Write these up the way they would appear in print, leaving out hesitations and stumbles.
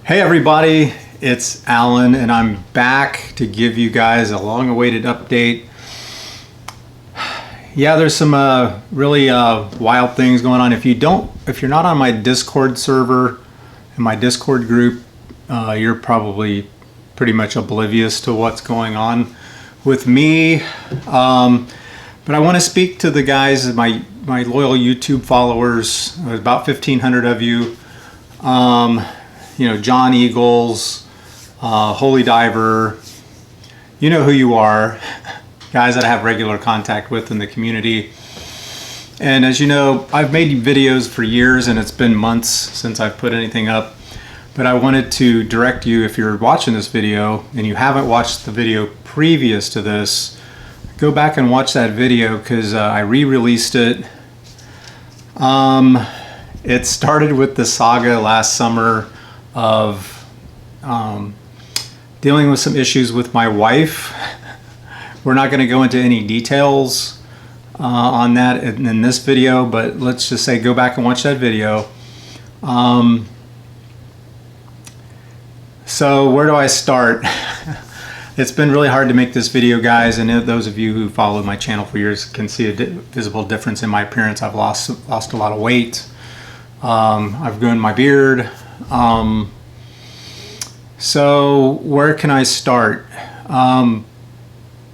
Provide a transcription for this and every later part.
Hey everybody, it's Alan and I'm back to give you guys a long-awaited update. Yeah, there's some really wild things going on. If you're not on my Discord server and my Discord group, you're probably pretty much oblivious to what's going on with me. But I want to speak to the guys, my loyal YouTube followers, about 1,500 of you. John Eagles, Holy Diver, you know who you are, guys that I have regular contact with in the community. And as you know, I've made videos for years and it's been months since I've put anything up. But I wanted to direct you, if you're watching this video and you haven't watched the video previous to this, go back and watch that video because I re-released it. It started with the saga last summer of dealing with some issues with my wife. We're not going to go into any details on that in this video, but let's just say go back and watch that video. So where do I start? It's been really hard to make this video, guys, and those of you who followed my channel for years can see a visible difference in my appearance. I've lost a lot of weight. I've grown my beard. So where can I start?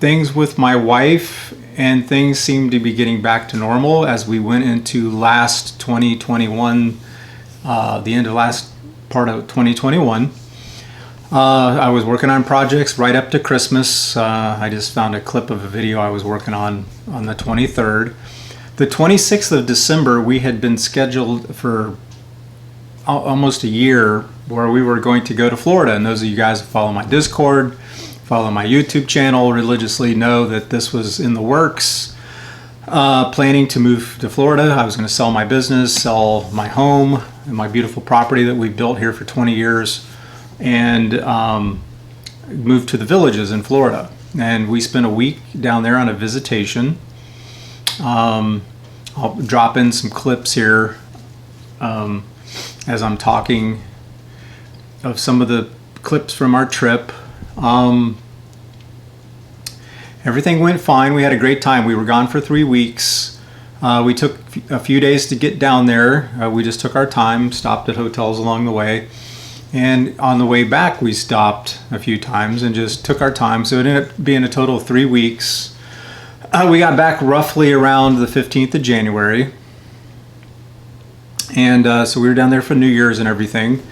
Things with my wife, and things seem to be getting back to normal as we went into last 2021, the end of last part of 2021. I was working on projects right up to Christmas. I just found a clip of a video I was working on the 23rd. The 26th of December, we had been scheduled for almost a year where we were going to go to Florida. And those of you guys who follow my Discord, follow my YouTube channel religiously know that this was in the works. Planning to move to Florida. I was going to sell my business, sell my home and my beautiful property that we built here for 20 years and move to the villages in Florida. And we spent a week down there on a visitation. I'll drop in some clips here as I'm talking of some of the clips from our trip. Everything went fine. We had a great time. We were gone for 3 weeks. We took a few days to get down there. We just took our time, stopped at hotels along the way. And on the way back, we stopped a few times and just took our time. So it ended up being a total of 3 weeks. We got back roughly around the 15th of January. And so we were down there for New Year's and everything.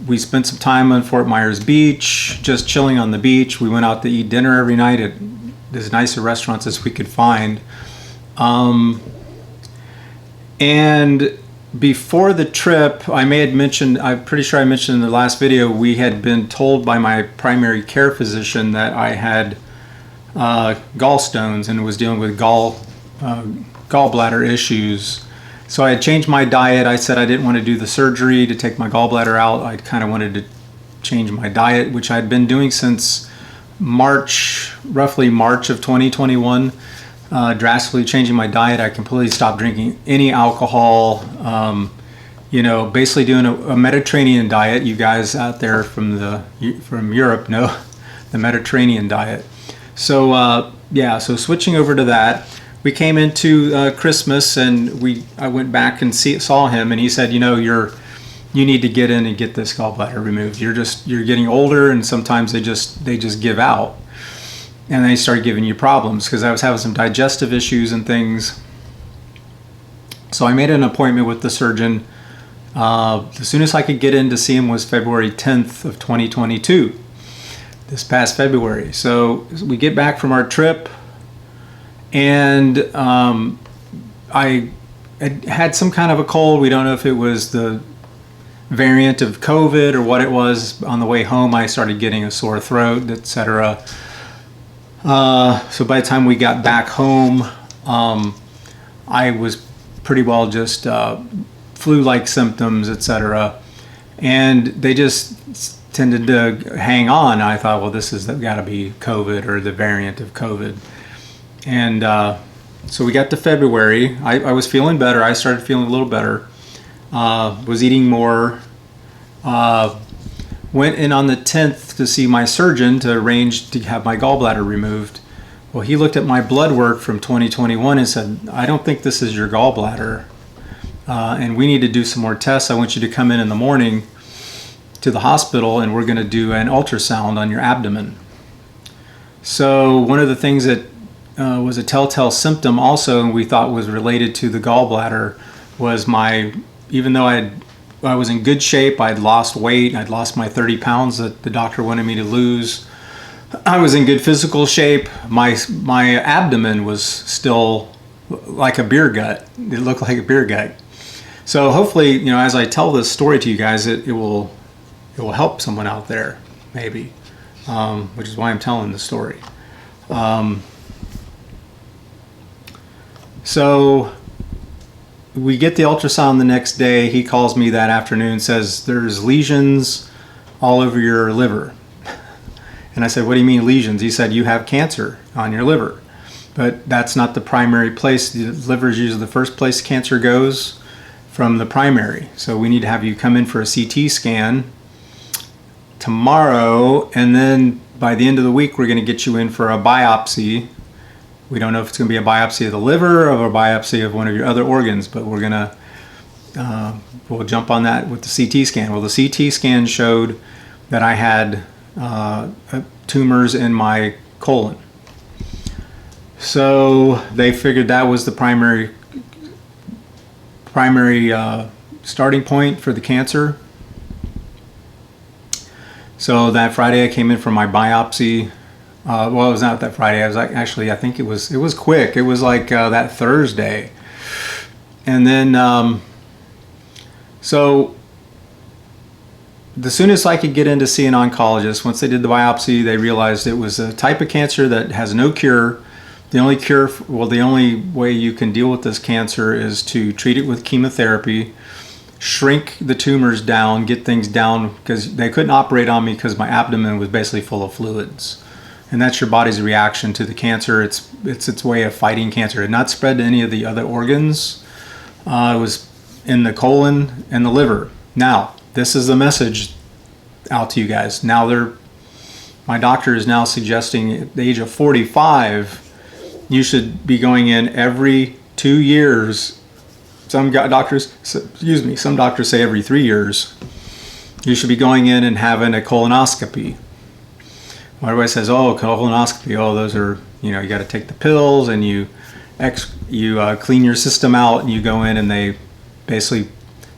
We spent some time on Fort Myers Beach, just chilling on the beach. We went out to eat dinner every night at as nice a restaurants as we could find. And before the trip, I may have mentioned, I'm pretty sure I mentioned in the last video, we had been told by my primary care physician that I had gallstones and was dealing with gallbladder issues. So I had changed my diet. I said I didn't want to do the surgery to take my gallbladder out. I kind of wanted to change my diet, which I'd been doing since roughly March of 2021. Drastically changing my diet. I completely stopped drinking any alcohol. Basically doing a Mediterranean diet. You guys out there from Europe know the Mediterranean diet. So so switching over to that. We came into Christmas and I went back and saw him, and he said, you need to get in and get this gallbladder removed. You're getting older, and sometimes they just give out, and they start giving you problems, because I was having some digestive issues and things. So I made an appointment with the surgeon. The soonest I could get in to see him was February 10th of 2022, this past February. So we get back from our trip. And I had some kind of a cold. We don't know if it was the variant of COVID or what it was. On the way home, I started getting a sore throat, etc. So by the time we got back home, I was pretty well just flu-like symptoms, etc. And they just tended to hang on. I thought, well, this has got to be COVID or the variant of COVID. And so we got to February. I was feeling better. I started feeling a little better. Was eating more. Went in on the 10th to see my surgeon to arrange to have my gallbladder removed. Well, he looked at my blood work from 2021 and said, I don't think this is your gallbladder, and we need to do some more tests. I want you to come in the morning to the hospital, and we're going to do an ultrasound on your abdomen. So one of the things that was a telltale symptom also, and we thought was related to the gallbladder, was even though I was in good shape, I'd lost weight, I'd lost my 30 pounds that the doctor wanted me to lose. I was in good physical shape. My abdomen was still like a beer gut. It looked like a beer gut. So hopefully, as I tell this story to you guys, it will help someone out there, maybe, which is why I'm telling the story. So we get the ultrasound the next day. He calls me that afternoon, says there's lesions all over your liver. And I said, what do you mean lesions? He said, you have cancer on your liver. But that's not the primary place. The liver is usually the first place cancer goes from the primary. So we need to have you come in for a CT scan tomorrow, and then by the end of the week we're going to get you in for a biopsy. We don't know if it's going to be a biopsy of the liver or a biopsy of one of your other organs, but we're going to we'll jump on that with the CT scan. Well, the CT scan showed that I had tumors in my colon. So they figured that was the primary starting point for the cancer. So that Friday I came in for my biopsy. Well, it was not that Friday. I was I think it was quick. It was like that Thursday. And then, so the soonest I could get in to see an oncologist, once they did the biopsy, they realized it was a type of cancer that has no cure. The only way you can deal with this cancer is to treat it with chemotherapy, shrink the tumors down, get things down, because they couldn't operate on me because my abdomen was basically full of fluids. And that's your body's reaction to the cancer. It's its way of fighting cancer. It had not spread to any of the other organs. It was in the colon and the liver. Now, this is the message out to you guys. Now my doctor is now suggesting at the age of 45, you should be going in every 2 years. Some doctors say every 3 years. You should be going in and having a colonoscopy. Everybody says, oh, colonoscopy, those are, you got to take the pills and you clean your system out, and you go in and they basically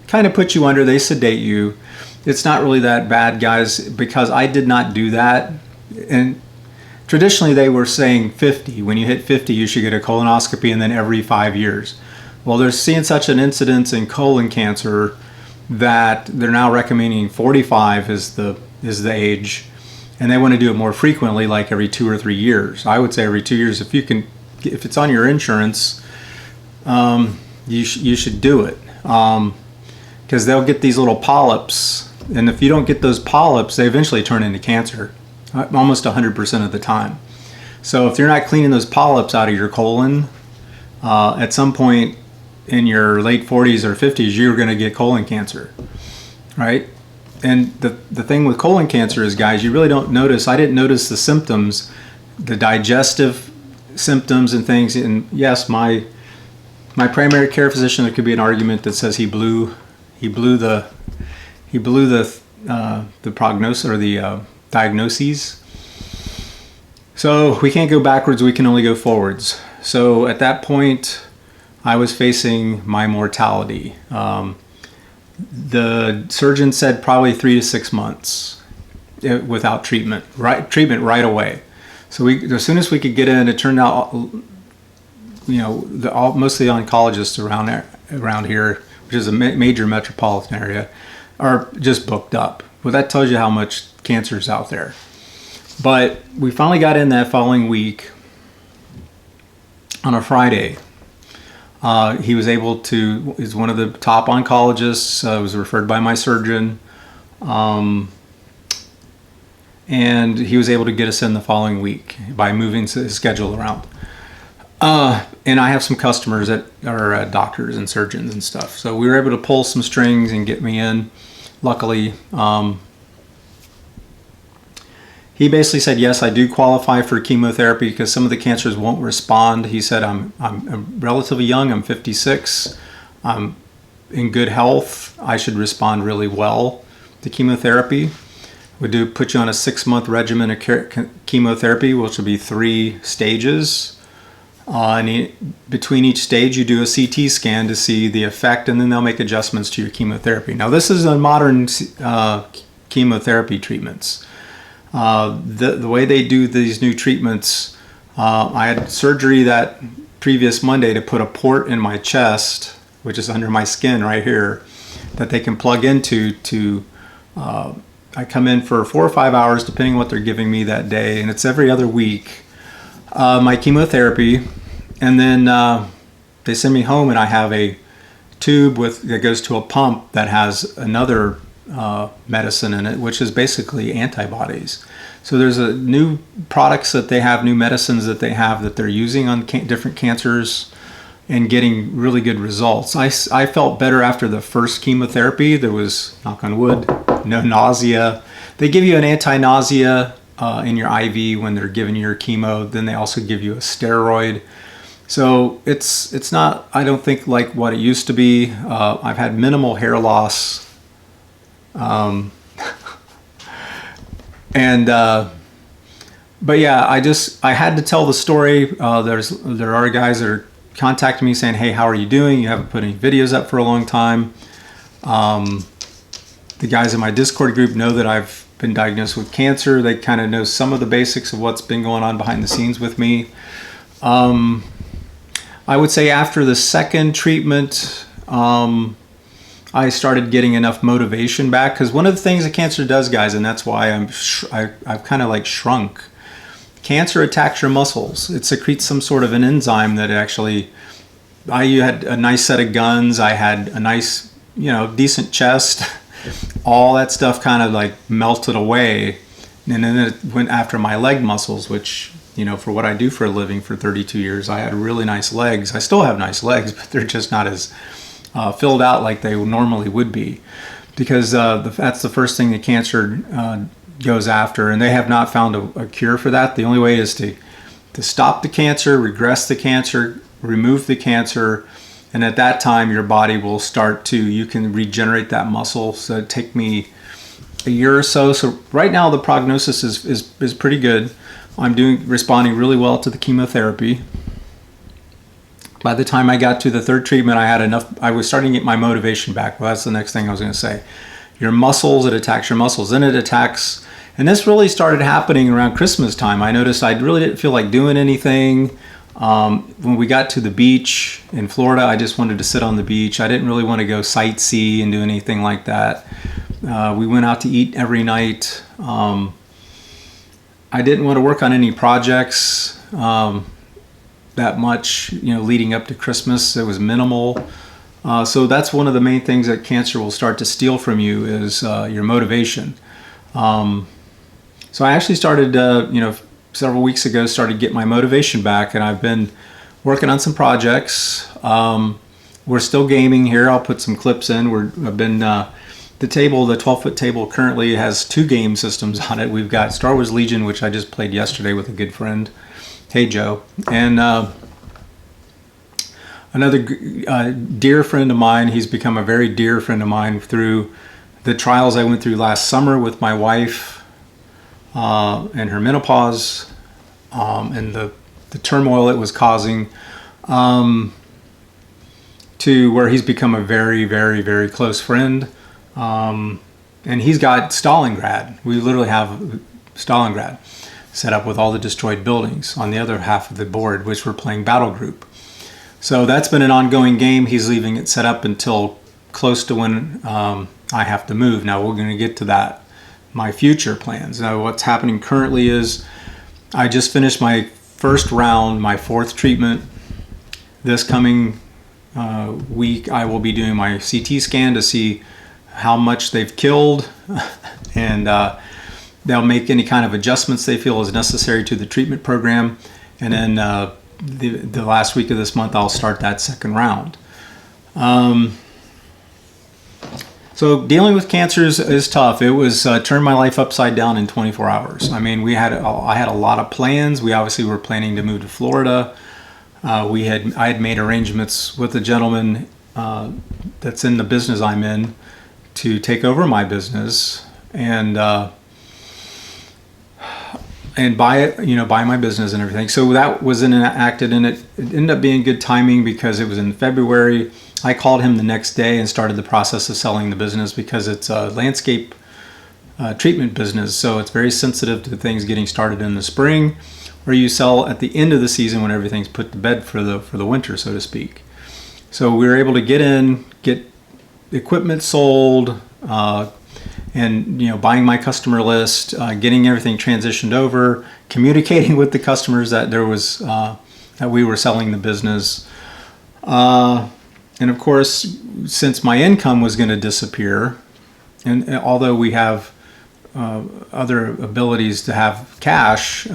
kind of put you under, they sedate you. It's not really that bad, guys, because I did not do that. And traditionally they were saying 50. When you hit 50, you should get a colonoscopy, and then every 5 years. Well, they're seeing such an incidence in colon cancer that they're now recommending 45 is the age. And they want to do it more frequently, like every 2 or 3 years. I would say every 2 years. If it's on your insurance, you should do it, because they'll get these little polyps, and if you don't get those polyps, they eventually turn into cancer, almost 100% of the time. So if you're not cleaning those polyps out of your colon, at some point in your late 40s or 50s, you're going to get colon cancer, right? And the thing with colon cancer is, guys, you really don't notice. I didn't notice the symptoms, the digestive symptoms and things. And yes, my primary care physician, there could be an argument that says he blew the prognosis or the diagnoses. So we can't go backwards. We can only go forwards. So at that point, I was facing my mortality. The surgeon said probably 3 to 6 months without treatment right away. So as soon as we could get in, it turned out, most of the oncologists around here, which is a major metropolitan area, are just booked up. Well, that tells you how much cancer is out there. But we finally got in that following week on a Friday. He was able to, is one of the top oncologists, was referred by my surgeon, and he was able to get us in the following week by moving his schedule around. And I have some customers that are doctors and surgeons and stuff, so we were able to pull some strings and get me in. luckily. He basically said, yes, I do qualify for chemotherapy because some of the cancers won't respond. He said, I'm relatively young. I'm 56. I'm in good health. I should respond really well to chemotherapy. We do put you on a 6-month regimen of chemotherapy, which will be 3 stages. Between each stage, you do a CT scan to see the effect, and then they'll make adjustments to your chemotherapy. Now, this is a modern chemotherapy treatments. The way they do these new treatments, I had surgery that previous Monday to put a port in my chest, which is under my skin right here, that they can plug into I come in for 4 or 5 hours, depending on what they're giving me that day, and it's every other week, my chemotherapy, and then they send me home, and I have a tube that goes to a pump that has another medicine in it, which is basically antibodies. So there's new products that they have, new medicines that they have that they're using on different cancers and getting really good results. I felt better after the first chemotherapy. There was, knock on wood, no nausea. They give you an anti-nausea in your IV when they're giving you your chemo. Then they also give you a steroid. So it's not, I don't think, like what it used to be. I've had minimal hair loss. But yeah, I had to tell the story. There are guys that are contacting me saying, hey, how are you doing? You haven't put any videos up for a long time. The guys in my Discord group know that I've been diagnosed with cancer. They kind of know some of the basics of what's been going on behind the scenes with me. I would say after the second treatment, I started getting enough motivation back, because one of the things that cancer does, guys, and that's why I've kind of like shrunk. Cancer attacks your muscles. It secretes some sort of an enzyme that actually, I had a nice set of guns. I had a nice, decent chest. All that stuff kind of like melted away. And then it went after my leg muscles, which, for what I do for a living for 32 years, I had really nice legs. I still have nice legs, but they're just not as filled out like they normally would be, because that's the first thing that cancer goes after, and they have not found a cure for that. The only way is to stop the cancer, regress the cancer, remove the cancer, and at that time your body will start you can regenerate that muscle. So it take me a year or so. So right now the prognosis is pretty good. I'm responding really well to the chemotherapy. By the time I got to the third treatment, I had enough. I was starting to get my motivation back. Well, that's the next thing I was going to say. Your muscles, it attacks your muscles. Then it attacks, and this really started happening around Christmas time. I noticed I really didn't feel like doing anything. When we got to the beach in Florida, I just wanted to sit on the beach. I didn't really want to go sightsee and do anything like that. We went out to eat every night. I didn't want to work on any projects that much, leading up to Christmas. It was minimal. So that's one of the main things that cancer will start to steal from you is your motivation. So I actually started, several weeks ago, started getting my motivation back, and I've been working on some projects. We're still gaming here. I'll put some clips in. The 12-foot table currently has 2 game systems on it. We've got Star Wars Legion, which I just played yesterday with a good friend. Hey, Joe. And another dear friend of mine, he's become a very dear friend of mine through the trials I went through last summer with my wife and her menopause and the turmoil it was causing, to where he's become a very, very, very close friend. And he's got Stalingrad. We literally have Stalingrad set up with all the destroyed buildings on the other half of the board, which we're playing Battle Group. So that's been an ongoing game. He's leaving it set up until close to when I have to move. Now we're going to get to that, my future plans. Now what's happening currently is I just finished my first round, my 4th treatment. This coming week I will be doing my CT scan to see how much they've killed, and they'll make any kind of adjustments they feel is necessary to the treatment program. And then the last week of this month, I'll start that second round. So dealing with cancer is tough. It was turned my life upside down in 24 hours. I mean, I had a lot of plans. We obviously were planning to move to Florida. I had made arrangements with a gentleman that's in the business I'm in to take over my business and buy my business and everything. So that was enacted, and it ended up being good timing because it was in February. I called him the next day and started the process of selling the business because it's a landscape treatment business. So it's very sensitive to things getting started in the spring, or you sell at the end of the season when everything's put to bed for the winter, so to speak. So we were able to get equipment sold, and buying my customer list, getting everything transitioned over, communicating with the customers that that we were selling the business. And of course, since my income was going to disappear, and although we have other abilities to have cash,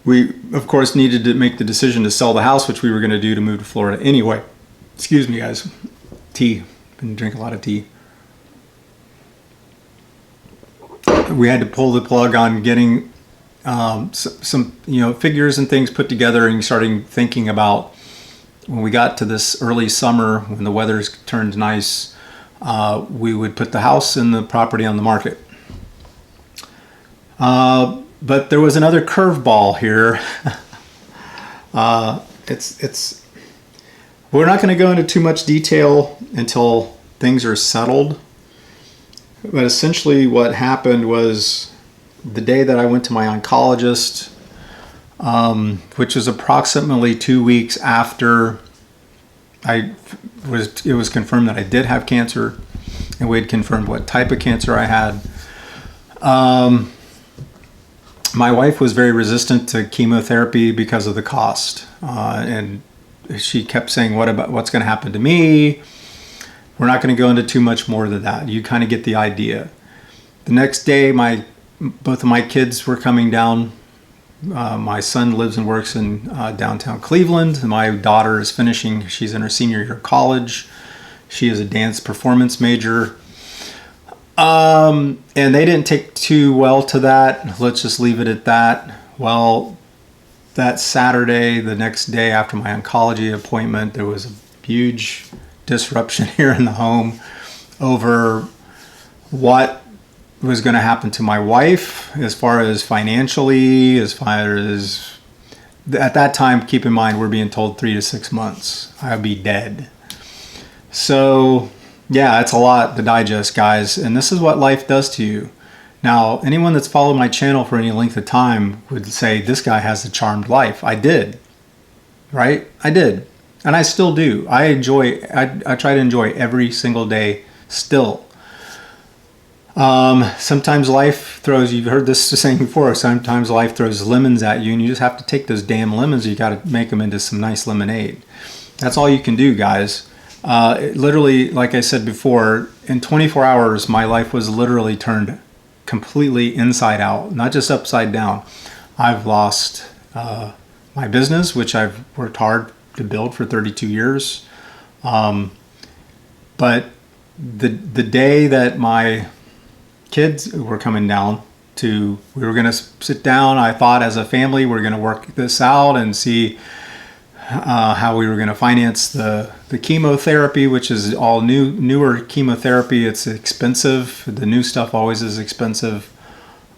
we of course needed to make the decision to sell the house, which we were going to do to move to Florida anyway. Excuse me, guys. Tea. Been drinking a lot of tea. We had to pull the plug on getting some figures and things put together and starting thinking about when we got to this early summer when the weather's turned nice, we would put the house and the property on the market. But there was another curveball here. We're not going to go into too much detail until things are settled. But essentially what happened was the day that I went to my oncologist, which was approximately 2 weeks after it was confirmed that I did have cancer, and we had confirmed what type of cancer I had. My wife was very resistant to chemotherapy because of the cost, and she kept saying, what's going to happen to me? We're not going to go into too much more than that. You kind of get the idea. The next day, both of my kids were coming down. My son lives and works in downtown Cleveland. My daughter is finishing. She's in her senior year of college. She is a dance performance major. And they didn't take too well to that. Let's just leave it at that. Well, that Saturday, the next day after my oncology appointment, there was a huge disruption here in the home over what was going to happen to my wife as far as financially, as far as at that time, keep in mind, we're being told 3 to 6 months I'll be dead. So yeah, it's a lot to digest, guys, and this is what life does to you. Now, anyone that's followed my channel for any length of time would say this guy has a charmed life. I did, right? I did. And I still do. I try to enjoy every single day still. Sometimes life throws, you've heard this saying before, sometimes life throws lemons at you and you just have to take those damn lemons, you got to make them into some nice lemonade. That's all you can do, guys. Literally, like I said before, in 24 hours, my life was literally turned completely inside out, not just upside down. I've lost my business, which I've worked hard to build for 32 years. But the day that my kids were coming down we were going to sit down, I thought as a family, we're going to work this out and see how we were going to finance the chemotherapy, which is all newer chemotherapy. It's expensive. The new stuff always is expensive.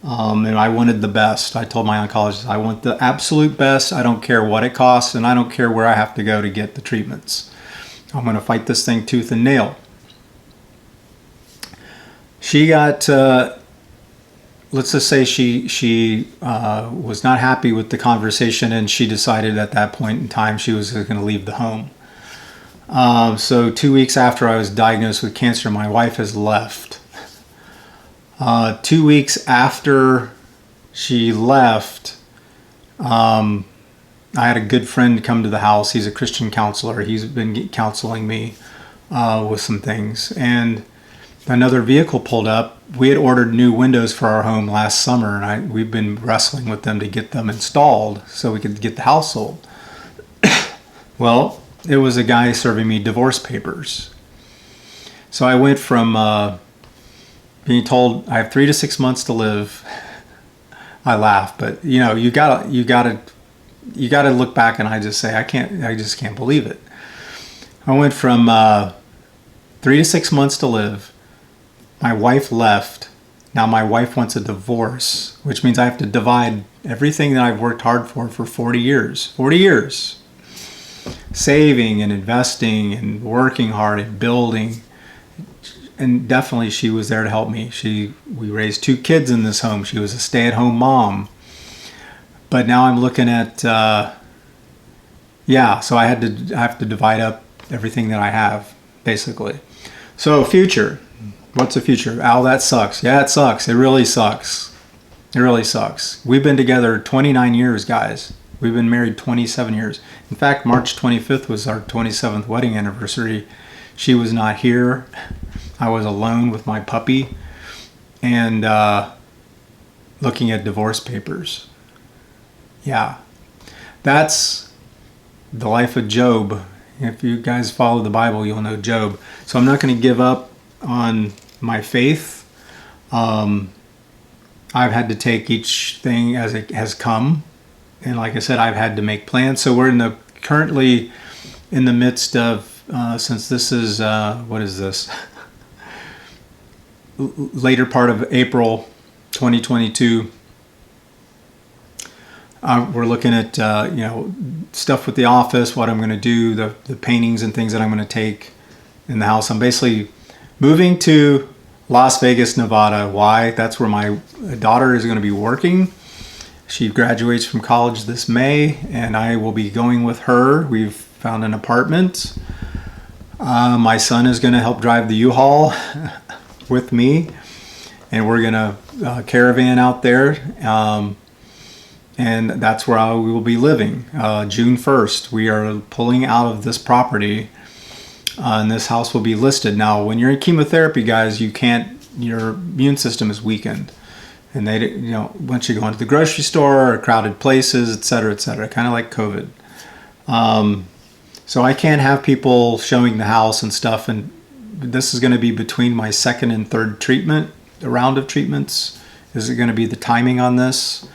And I wanted the best. I told my oncologist, I want the absolute best. I don't care what it costs, and I don't care where I have to go to get the treatments. I'm going to fight this thing tooth and nail. She got, let's just say she was not happy with the conversation, and she decided at that point in time she was going to leave the home. So 2 weeks after I was diagnosed with cancer, my wife has left. 2 weeks after she left, I had a good friend come to the house. He's a Christian counselor. He's been counseling me with some things. And another vehicle pulled up. We had ordered new windows for our home last summer, and we've been wrestling with them to get them installed so we could get the house sold. Well, it was a guy serving me divorce papers. So I went from being told I have 3 to 6 months to live. I laugh, but you gotta look back, and I just say I just can't believe it. I went from 3 to 6 months to live. My wife left. Now my wife wants a divorce, which means I have to divide everything that I've worked hard for 40 years. 40 years. Saving and investing and working hard and building. And definitely she was there to help me. We raised 2 kids in this home. She was a stay-at-home mom. But now I'm looking at, so I have to divide up everything that I have, basically. So future. What's the future? Al, that sucks. Yeah, it sucks. It really sucks. It really sucks. We've been together 29 years, guys. We've been married 27 years. In fact, March 25th was our 27th wedding anniversary. She was not here. I was alone with my puppy and looking at divorce papers. Yeah, that's the life of Job. If you guys follow the Bible, you'll know Job. So I'm not going to give up on my faith. I've had to take each thing as it has come. And like I said, I've had to make plans. So we're currently in the midst of, since this is, what is this? Later part of April 2022, we're looking at stuff with the office, what I'm going to do, the paintings and things that I'm going to take in the house. I'm basically moving to Las Vegas, Nevada. Why? That's where my daughter is going to be working. She graduates from college this May, and I will be going with her. We've found an apartment. My son is going to help drive the U-Haul with me, and we're gonna caravan out there, and that's where we will be living. June 1st, we are pulling out of this property, and this house will be listed. Now, when you're in chemotherapy, guys, your immune system is weakened, and once you go into the grocery store or crowded places, etc., kind of like COVID. So I can't have people showing the house and stuff, and this is going to be between my second and third treatment, a round of treatments. Is it going to be the timing on this?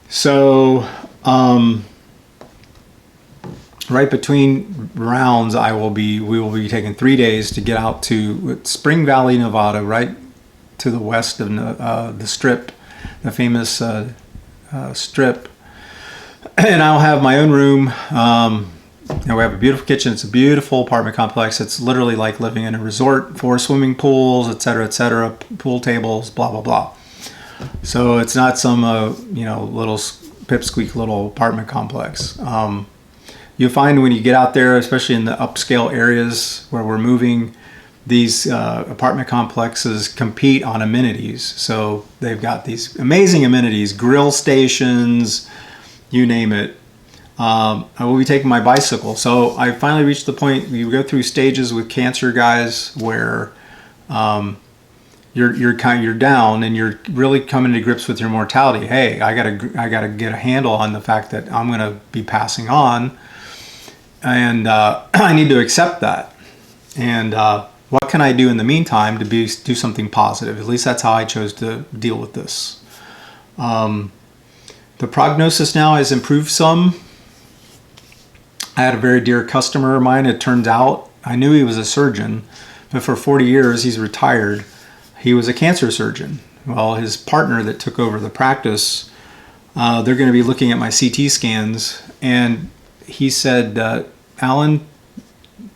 So, right between rounds, we will be taking 3 days to get out to Spring Valley, Nevada, right to the west of the Strip, the famous Strip. And I'll have my own room. We have a beautiful kitchen. It's a beautiful apartment complex. It's literally like living in a resort, 4 swimming pools, etc., pool tables, blah, blah, blah. So it's not some, little pipsqueak little apartment complex. You'll find when you get out there, especially in the upscale areas where we're moving, these apartment complexes compete on amenities. So they've got these amazing amenities, grill stations, you name it. I will be taking my bicycle. So I finally reached the point. You go through stages with cancer, guys, where you're down and you're really coming to grips with your mortality. Hey, I gotta get a handle on the fact that I'm gonna be passing on, and I need to accept that. And what can I do in the meantime to do something positive? At least that's how I chose to deal with this. The prognosis now has improved some. I had a very dear customer of mine. It turns out I knew he was a surgeon, but for 40 years he's retired. He was a cancer surgeon. Well, his partner that took over the practice, they're going to be looking at my CT scans, and he said, Alan,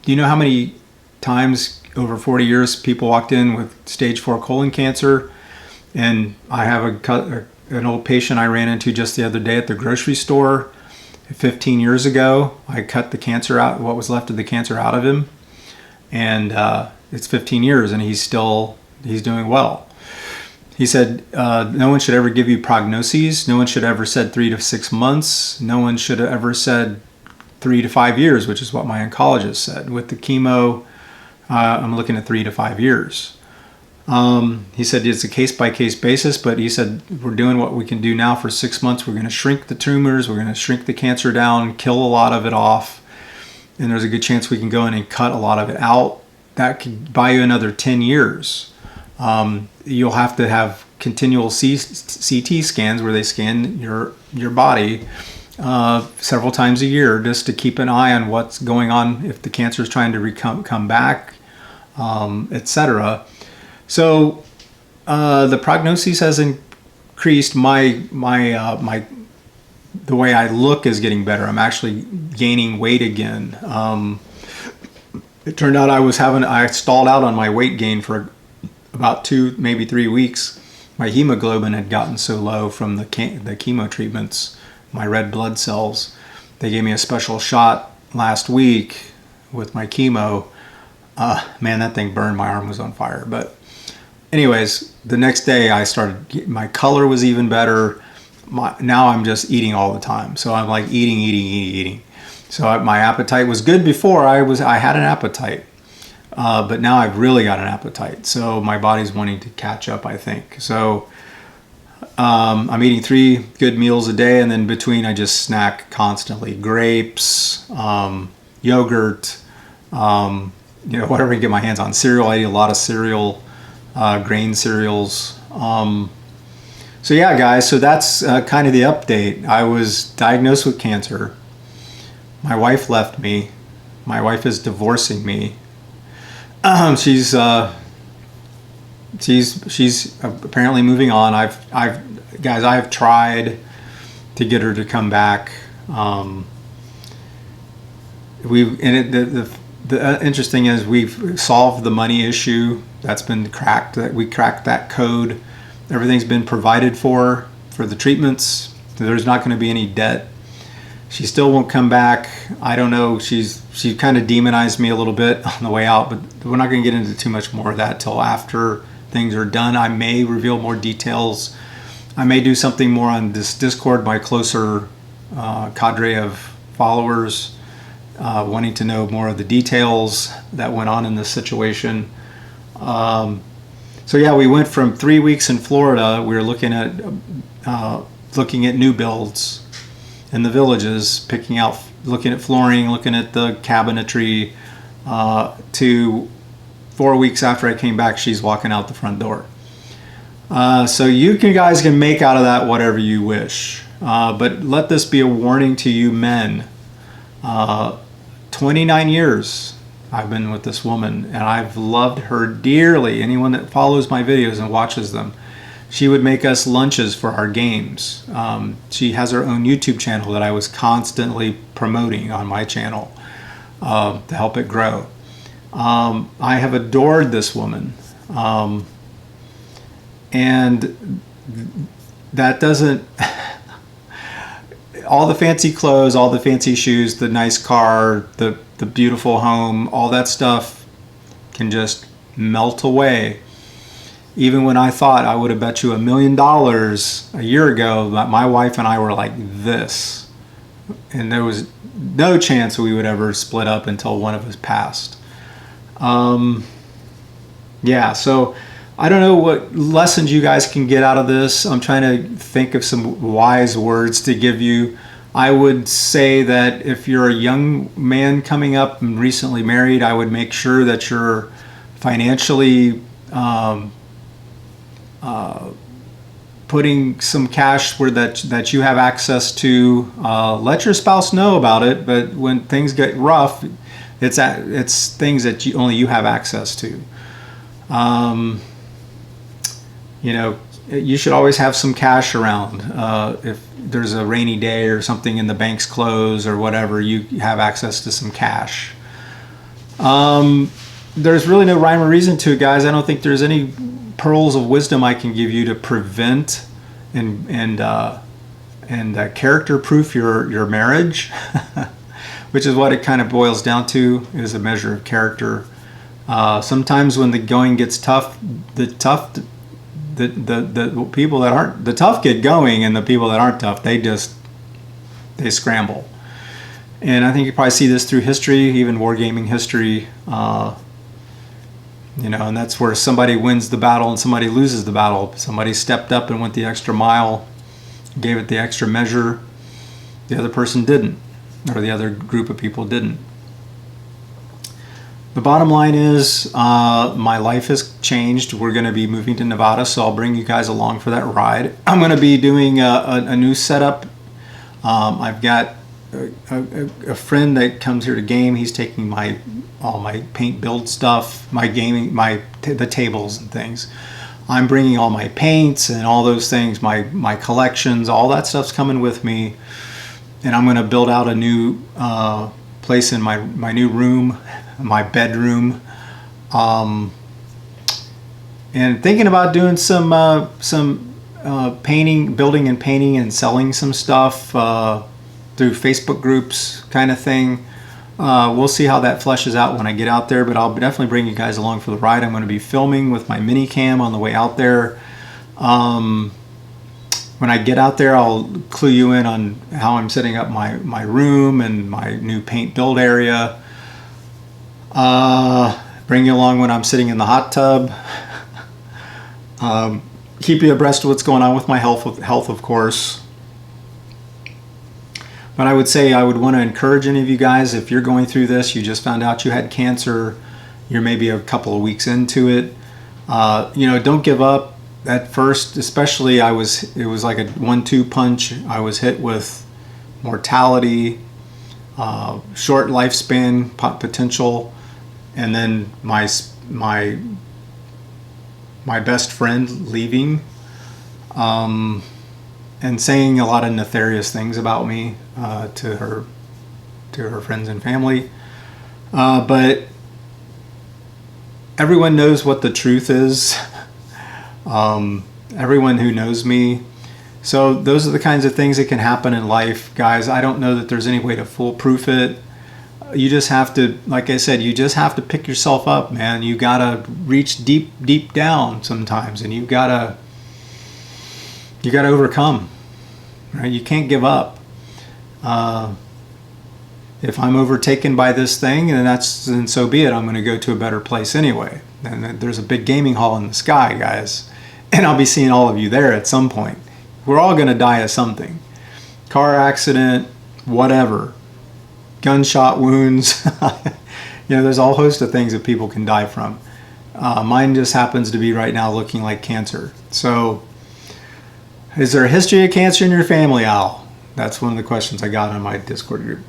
do you know how many times over 40 years people walked in with stage 4 colon cancer? And I have an old patient I ran into just the other day at the grocery store. 15 years ago, I cut the cancer out, what was left of the cancer out of him. And it's 15 years and he's doing well. He said, no one should ever give you prognoses. No one should ever said 3 to 6 months. No one should have ever said 3 to 5 years, which is what my oncologist said. With the chemo, I'm looking at 3 to 5 years. He said it's a case-by-case basis, but he said we're doing what we can do now for 6 months. We're going to shrink the tumors. We're going to shrink the cancer down, kill a lot of it off, and there's a good chance we can go in and cut a lot of it out that could buy you another 10 years. You'll have to have continual CT scans where they scan your body several times a year just to keep an eye on what's going on, if the cancer is trying to come back, etc. So the prognosis has increased. The way I look is getting better. I'm actually gaining weight again. It turned out I stalled out on my weight gain for about 2, maybe 3 weeks. My hemoglobin had gotten so low from the chemo treatments, my red blood cells. They gave me a special shot last week with my chemo. Man, that thing burned. My arm was on fire. But anyways, the next day my color was even better. Now I'm just eating all the time. So I'm like eating. So my appetite was good before. I had an appetite. But now I've really got an appetite. So my body's wanting to catch up, I think. So I'm eating 3 good meals a day, and then between I just snack constantly. Grapes, yogurt, whatever I can get my hands on. Cereal, I eat a lot of cereal, grain cereals. So yeah, guys, so that's kind of the update. I was diagnosed with cancer. My wife left me. My wife is divorcing me. She's apparently moving on. I've tried to get her to come back. The interesting is we've solved the money issue. That's been cracked. We cracked that code. Everything's been provided for the treatments. There's not going to be any debt. She still won't come back. I don't know. She kind of demonized me a little bit on the way out, but we're not going to get into too much more of that till after things are done. I may reveal more details. I may do something more on this Discord, my closer cadre of followers wanting to know more of the details that went on in this situation. So yeah, we went from 3 weeks in Florida. We were looking at new builds in the villages, looking at flooring, looking at the cabinetry, to 4 weeks after I came back, she's walking out the front door. So you guys can make out of that whatever you wish. But let this be a warning to you men. 29 years I've been with this woman, and I've loved her dearly. Anyone that follows my videos and watches them, she would make us lunches for our games. She has her own YouTube channel that I was constantly promoting on my channel to help it grow. I have adored this woman. And that doesn't... all the fancy clothes, all the fancy shoes, the nice car, the beautiful home, all that stuff can just melt away. Even when I thought I would have bet you $1 million a year ago that my wife and I were like this, and there was no chance we would ever split up until one of us passed. Yeah, so I don't know what lessons you guys can get out of this. I'm trying to think of some wise words to give you. I would say that if you're a young man coming up and recently married, I would make sure that you're financially putting some cash where that you have access to. Let your spouse know about it, but when things get rough, it's things that only you have access to. You should always have some cash around. If there's a rainy day or something and the bank's closed or whatever, you have access to some cash. There's really no rhyme or reason to it, guys. I don't think there's any pearls of wisdom I can give you to prevent and character proof your marriage, which is what it kind of boils down to, is a measure of character. Sometimes when the going gets tough, the people that aren't the tough get going, and the people that aren't tough, they scramble. And I think you probably see this through history, even wargaming history. And that's where somebody wins the battle and somebody loses the battle. Somebody stepped up and went the extra mile, gave it the extra measure. The other person didn't, or the other group of people didn't. The bottom line is my life has changed. We're going to be moving to Nevada, so I'll bring you guys along for that ride. I'm going to be doing a new setup. I've got a friend that comes here to game. He's taking all my paint build stuff, my gaming, the tables and things. I'm bringing all my paints and all those things, my collections, all that stuff's coming with me. And I'm going to build out a new place in my new room, my bedroom. And thinking about doing some painting, building and painting and selling some stuff through Facebook groups kind of thing. We'll see how that fleshes out when I get out there, but I'll definitely bring you guys along for the ride. I'm going to be filming with my mini cam on the way out there. When I get out there, I'll clue you in on how I'm setting up my room and my new paint build area. Bring you along when I'm sitting in the hot tub. Keep you abreast of what's going on with my health, of course. But I would say I would want to encourage any of you guys, if you're going through this, you just found out you had cancer, you're maybe a couple of weeks into it, don't give up. At first, especially, it was like a 1-2 punch. I was hit with mortality, short lifespan potential, and then my best friend leaving, and saying a lot of nefarious things about me to her friends and family. But everyone knows what the truth is. Everyone who knows me. So those are the kinds of things that can happen in life, guys. I don't know that there's any way to foolproof it. You just have to, like I said, you just have to pick yourself up, man. You gotta reach deep down sometimes, and you gotta overcome, right? You can't give up. If I'm overtaken by this thing, then so be it. I'm going to go to a better place anyway. And there's a big gaming hall in the sky, guys. And I'll be seeing all of you there at some point. We're all going to die of something. Car accident, whatever. Gunshot wounds. There's a whole host of things that people can die from. Mine just happens to be right now looking like cancer. So, is there a history of cancer in your family, Al? That's one of the questions I got on my Discord group.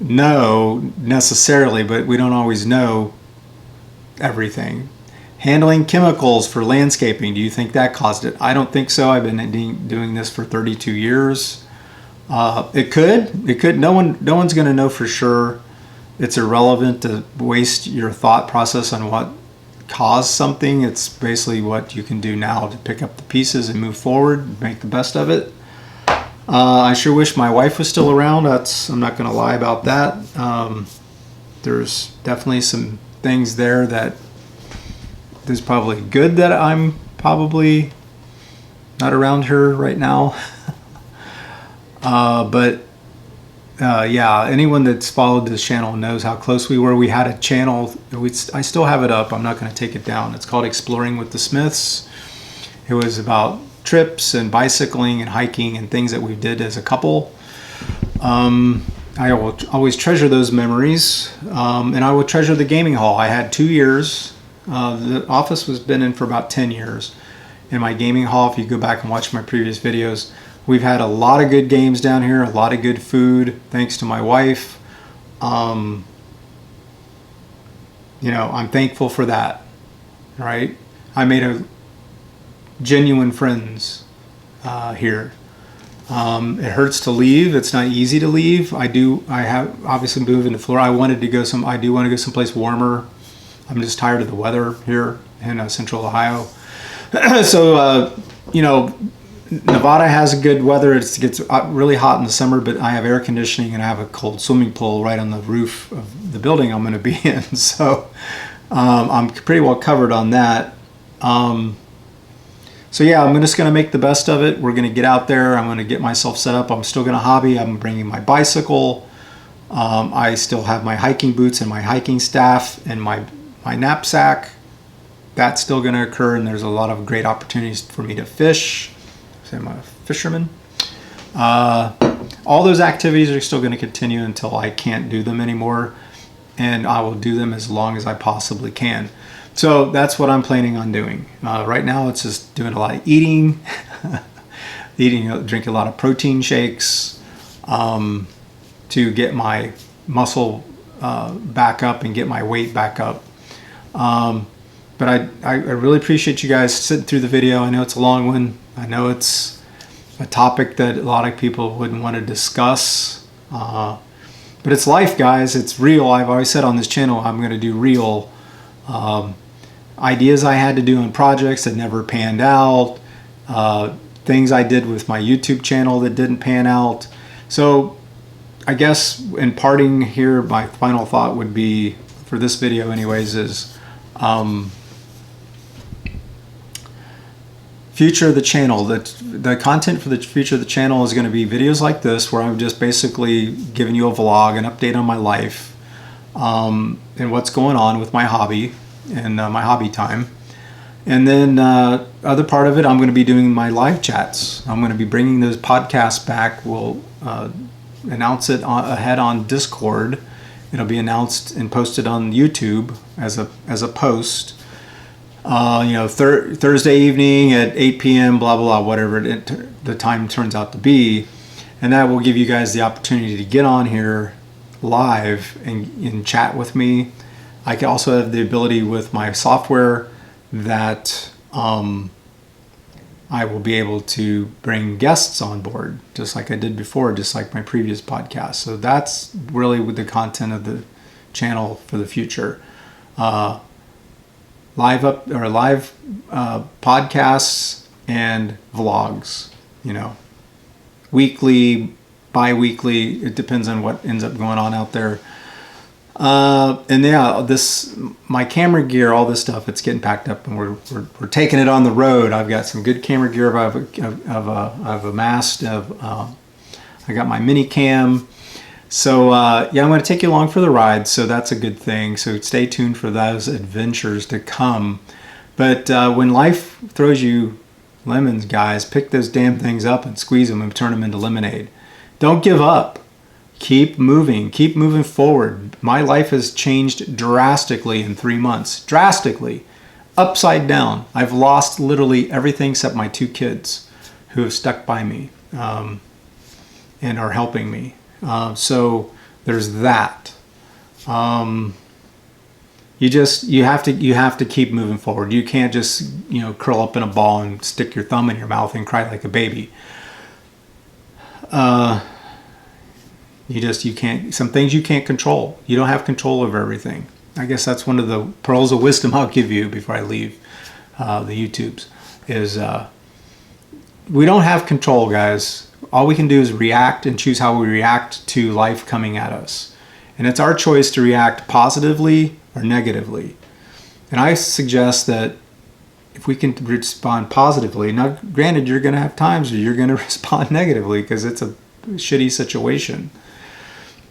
No, necessarily, but we don't always know everything. Handling chemicals for landscaping, do you think that caused it? I don't think so. I've been doing this for 32 years. It could. No one's going to know for sure. It's irrelevant to waste your thought process on what caused something. It's basically what you can do now to pick up the pieces and move forward, make the best of it. I sure wish my wife was still around. I'm not going to lie about that. There's definitely some things there that is probably good that I'm probably not around her right now. Yeah, anyone that's followed this channel knows how close we were. We had a channel, I still have it up. I'm not going to take it down. It's called Exploring with the Smiths. It was about trips and bicycling and hiking and things that we did as a couple. I will always treasure those memories, and I will treasure the gaming hall. I had 2 years. The office was been in for about 10 years. In my gaming hall, if you go back and watch my previous videos, we've had a lot of good games down here, a lot of good food, thanks to my wife. I'm thankful for that, right? I made a genuine friends here. It hurts to leave. It's not easy to leave. I have obviously moved into Florida. I do want to go someplace warmer. I'm just tired of the weather here in central Ohio. So, Nevada has a good weather. It gets really hot in the summer, but I have air conditioning and I have a cold swimming pool right on the roof of the building I'm going to be in. So I'm pretty well covered on that. So yeah, I'm just going to make the best of it. We're going to get out there. I'm going to get myself set up. I'm still going to hobby. I'm bringing my bicycle. I still have my hiking boots and my hiking staff and my knapsack. That's still going to occur, and there's a lot of great opportunities for me to fish. So I'm a fisherman. All those activities are still going to continue until I can't do them anymore. and I will do them as long as I possibly can. So that's what I'm planning on doing. Right now it's just doing a lot of eating, drinking a lot of protein shakes to get my muscle back up and get my weight back up. But I really appreciate you guys sitting through the video. I know it's a long one. I know it's a topic that a lot of people wouldn't want to discuss. But it's life, guys. It's real. I've always said on this channel, I'm going to do real ideas I had to do on projects that never panned out, things I did with my YouTube channel that didn't pan out. So I guess in parting here, my final thought would be, for this video anyways, is future of the channel. The content for the future of the channel is going to be videos like this, where I'm just basically giving you a vlog, an update on my life, and what's going on with my hobby and my hobby time. And then other part of it, I'm going to be doing my live chats. I'm going to be bringing those podcasts back. We'll announce it ahead on Discord. It'll be announced and posted on YouTube as a post. Thursday evening at 8 p.m. blah blah blah, whatever the time turns out to be, and that will give you guys the opportunity to get on here live and chat with me. I can also have the ability with my software that I will be able to bring guests on board, just like I did before, just like my previous podcast. So that's really with the content of the channel for the future. Live podcasts and vlogs, weekly, bi-weekly. It depends on what ends up going on out there. And yeah, my camera gear, all this stuff, it's getting packed up, and we're taking it on the road. I've got some good camera gear. I've amassed. I got my mini cam. So yeah, I'm going to take you along for the ride. So that's a good thing. So stay tuned for those adventures to come. But when life throws you lemons, guys, pick those damn things up and squeeze them and turn them into lemonade. Don't give up. Keep moving. Keep moving forward. My life has changed drastically in 3 months. Drastically. Upside down. I've lost literally everything except my 2 kids who have stuck by me and are helping me. So there's that. You have to keep moving forward. You can't just curl up in a ball and stick your thumb in your mouth and cry like a baby. You can't. Some things you can't control. You don't have control over everything. I guess that's one of the pearls of wisdom I'll give you before I leave the YouTubes. Is we don't have control, guys. All we can do is react and choose how we react to life coming at us. And it's our choice to react positively or negatively. And I suggest that if we can respond positively, now granted, you're going to have times where you're going to respond negatively because it's a shitty situation.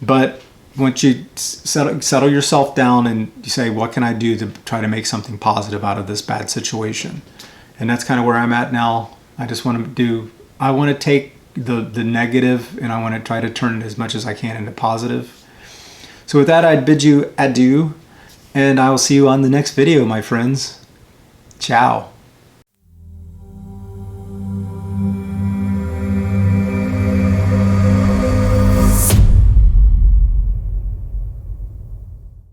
But once you settle yourself down and you say, what can I do to try to make something positive out of this bad situation? And that's kind of where I'm at now. I want to take the negative, and I want to try to turn it as much as I can into positive. So with that, I'd bid you adieu, and I will see you on the next video, my friends. Ciao.